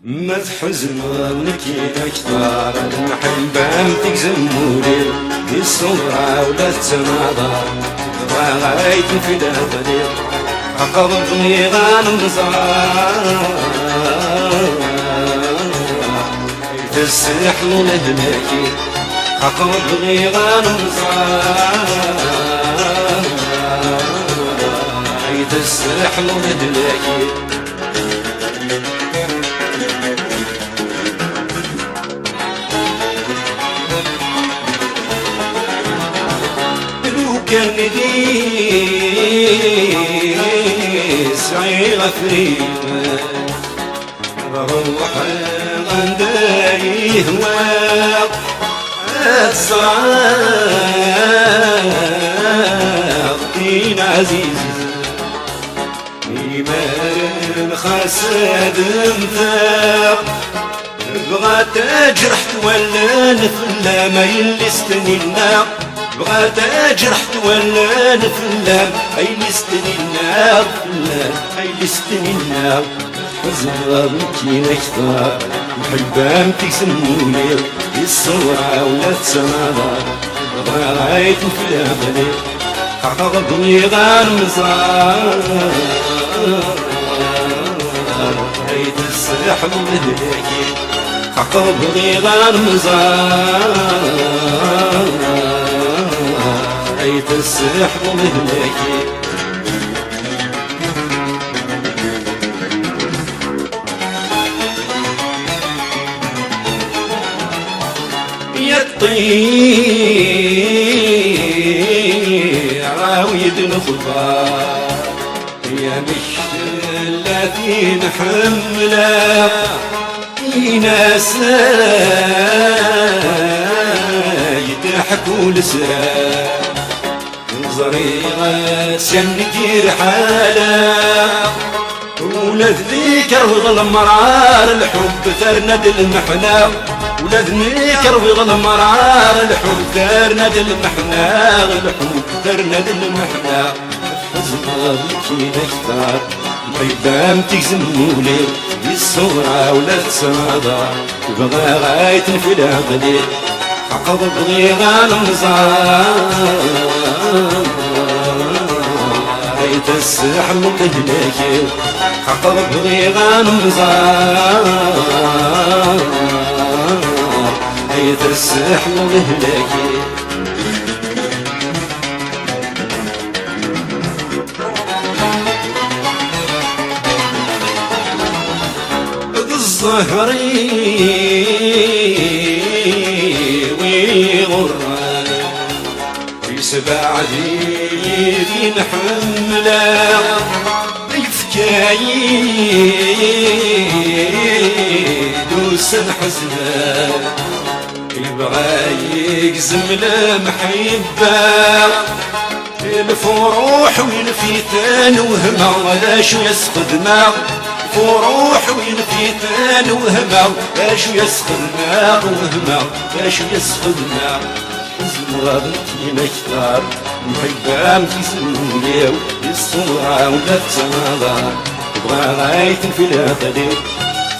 ما تحزن لك اكثر المحبة تكزمولي دي الصورة ولا تتناظر بغيت في داخلي عقبتني غنمزار السحل لهلاكي عقبتني غنمزار السحل لهلاكي كان لي صغيرة فريمة روح غنداي هواك الصراط دين عزيز إيمان خاسد مفاق بغات جرحت ولا نفلا ما يلستني النار بغات جرحت ولا نفلا هيلستني النار هيلستني النار حزن بكينا كثار محبة تكسموني الصورة ولا تسماضر بغايت نفلا غلي عقبني غنمزار هيت السحب لهلاكي عقبني غنمزار هيت السحب لهلاكي يا الطير عاويد الخضار يا مشتلاتي نحملها ناس يضحكوا لسرا زريغة سندير حالة ولاد ذيكر وظل مرار الحب ثرند المحنة ولاد ذيكر وظل مرار الحب ثرند المحنة الحب ثرند المحنة حزن بكي نكتر محبة تكزمولي الصورة ولا تسماضر بغا غاية في العقلي عقب بغي غنمزار هيت السحب لهلاكي عقب بغي غنمزار هيت السحب لهلاكي الظهري ويغرى في سبع ذي نحمله يفكاي دوس الحزنة يبغى يقزم المحبة الفروح والفتان وهما ولا شو يسخدنا فروح والفتان وهما اش يسخدنا وهما اش يسخدنا حزن غابتي نكتر محبة متسولي الصورة ولا تسماضر تبغى غاية في العقلي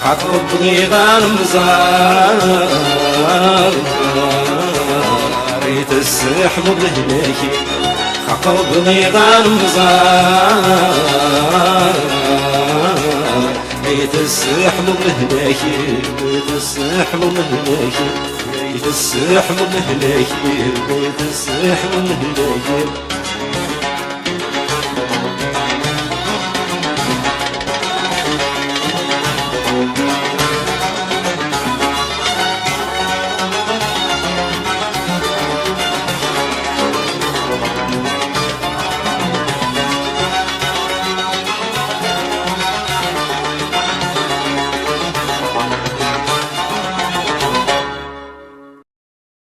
عقبني غنمزار ريت السحب لهلاكي عقبني غنمزار هيت السحب لهلاكي هيت السحب لهلاكي هيت السحب لهلاكي هيت السحب لهلاكي